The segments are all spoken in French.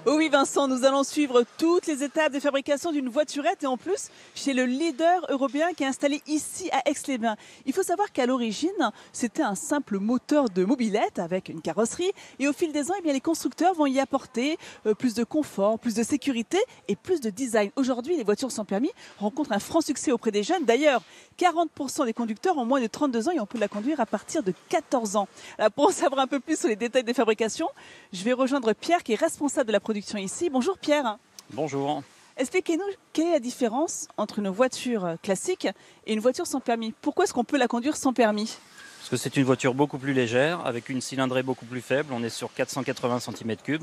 Oh oui Vincent, nous allons suivre toutes les étapes de fabrication d'une voiturette et en plus chez le leader européen qui est installé ici à Aix-les-Bains. Il faut savoir qu'à l'origine, c'était un simple moteur de mobilette avec une carrosserie et au fil des ans, eh bien, les constructeurs vont y apporter plus de confort, plus de sécurité et plus de design. Aujourd'hui, les voitures sans permis rencontrent un franc succès auprès des jeunes. D'ailleurs, 40% des conducteurs ont moins de 32 ans et on peut la conduire à partir de 14 ans. Alors, pour en savoir un peu plus sur les détails des fabrications, je vais rejoindre Pierre qui est responsable de la production ici. Bonjour Pierre. Bonjour. Expliquez-nous quelle est la différence entre une voiture classique et une voiture sans permis. Pourquoi est-ce qu'on peut la conduire sans permis? Parce que c'est une voiture beaucoup plus légère, avec une cylindrée beaucoup plus faible. On est sur 480 cm3.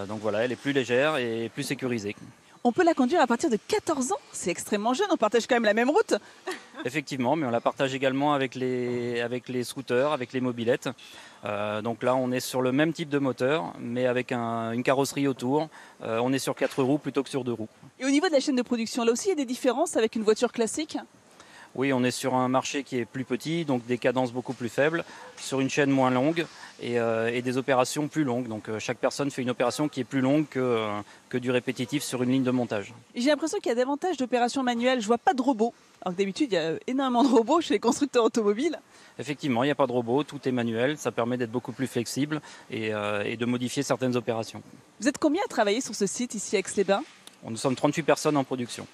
Donc voilà, elle est plus légère et plus sécurisée. On peut la conduire à partir de 14 ans. C'est extrêmement jeune, on partage quand même la même route. Effectivement, mais on la partage également avec les scooters, avec les mobylettes. Donc là, on est sur le même type de moteur, mais avec une carrosserie autour. On est sur 4 roues plutôt que sur 2 roues. Et au niveau de la chaîne de production, là aussi, il y a des différences avec une voiture classique? Oui, on est sur un marché qui est plus petit, donc des cadences beaucoup plus faibles, sur une chaîne moins longue et des opérations plus longues. Donc chaque personne fait une opération qui est plus longue que du répétitif sur une ligne de montage. J'ai l'impression qu'il y a davantage d'opérations manuelles. Je vois pas de robots. Alors que d'habitude, il y a énormément de robots chez les constructeurs automobiles. Effectivement, il n'y a pas de robot, tout est manuel. Ça permet d'être beaucoup plus flexible et de modifier certaines opérations. Vous êtes combien à travailler sur ce site ici à Aix-les-Bains? Nous sommes 38 personnes en production.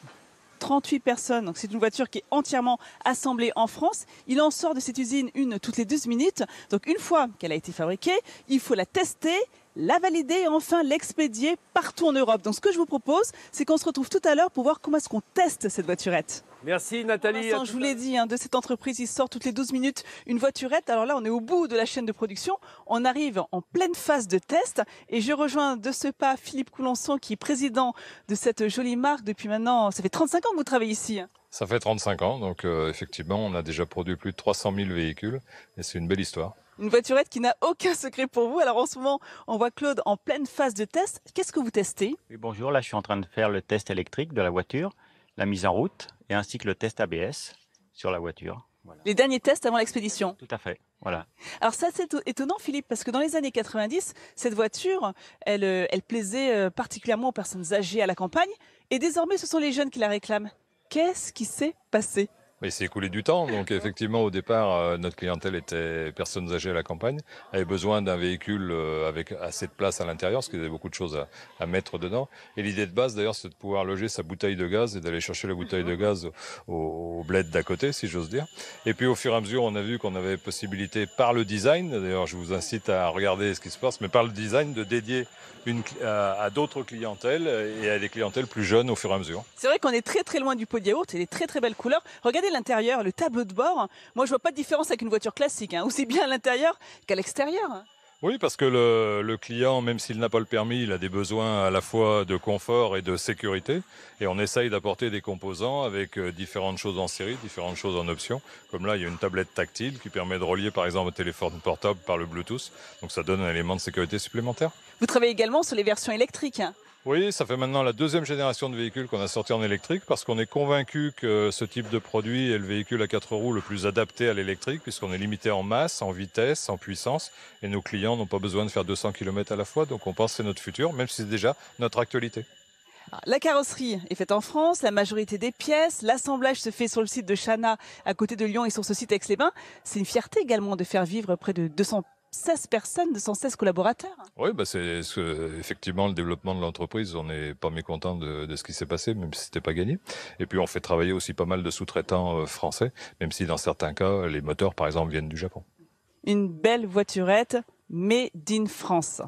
38 personnes, donc c'est une voiture qui est entièrement assemblée en France. Il en sort de cette usine une toutes les 12 minutes. Donc une fois qu'elle a été fabriquée, il faut la tester, la valider et enfin l'expédier partout en Europe. Donc ce que je vous propose, c'est qu'on se retrouve tout à l'heure pour voir comment est-ce qu'on teste cette voiturette. Merci Nathalie. Vincent, je vous l'ai dit, de cette entreprise, il sort toutes les 12 minutes une voiturette. Alors là, on est au bout de la chaîne de production. On arrive en pleine phase de test et je rejoins de ce pas Philippe Coulençon qui est président de cette jolie marque depuis maintenant, ça fait 35 ans que vous travaillez ici. Ça fait 35 ans, donc effectivement, on a déjà produit plus de 300 000 véhicules et c'est une belle histoire. Une voiturette qui n'a aucun secret pour vous. Alors en ce moment, on voit Claude en pleine phase de test. Qu'est-ce que vous testez? Oui, bonjour, là je suis en train de faire le test électrique de la voiture, la mise en route et ainsi que le test ABS sur la voiture. Voilà. Les derniers tests avant l'expédition. Tout à fait, voilà. Alors ça c'est étonnant Philippe, parce que dans les années 90, cette voiture, elle plaisait particulièrement aux personnes âgées à la campagne et désormais ce sont les jeunes qui la réclament. Qu'est-ce qui s'est passé? Mais il s'est écoulé du temps, donc effectivement au départ notre clientèle était personnes âgées à la campagne, avait besoin d'un véhicule avec assez de place à l'intérieur, parce qu'il y avait beaucoup de choses à mettre dedans. Et l'idée de base d'ailleurs c'est de pouvoir loger sa bouteille de gaz et d'aller chercher la bouteille de gaz au bled d'à côté, si j'ose dire. Et puis au fur et à mesure on a vu qu'on avait possibilité par le design, d'ailleurs je vous incite à regarder ce qui se passe, mais par le design de dédier à d'autres clientèles et à des clientèles plus jeunes au fur et à mesure. C'est vrai qu'on est très très loin du pot de yaourt et des très très belles couleurs. Regardez l'intérieur, le tableau de bord. Moi je vois pas de différence avec une voiture classique, aussi bien à l'intérieur qu'à l'extérieur. Oui, parce que le client, même s'il n'a pas le permis, il a des besoins à la fois de confort et de sécurité. Et on essaye d'apporter des composants avec différentes choses en série, différentes choses en option. Comme là, il y a une tablette tactile qui permet de relier par exemple un téléphone portable par le Bluetooth. Donc ça donne un élément de sécurité supplémentaire. Vous travaillez également sur les versions électriques. Oui, ça fait maintenant la deuxième génération de véhicules qu'on a sorti en électrique parce qu'on est convaincu que ce type de produit est le véhicule à 4 roues le plus adapté à l'électrique puisqu'on est limité en masse, en vitesse, en puissance et nos clients n'ont pas besoin de faire 200 km à la fois, donc on pense que c'est notre futur, même si c'est déjà notre actualité. La carrosserie est faite en France, la majorité des pièces, l'assemblage se fait sur le site de Chana à côté de Lyon et sur ce site Aix-les-Bains. C'est une fierté également de faire vivre près de 216 personnes, 216 collaborateurs. Oui, c'est effectivement le développement de l'entreprise. On n'est pas mécontent de ce qui s'est passé, même si c'était pas gagné. Et puis on fait travailler aussi pas mal de sous-traitants français, même si dans certains cas, les moteurs par exemple viennent du Japon. Une belle voiturette made in France.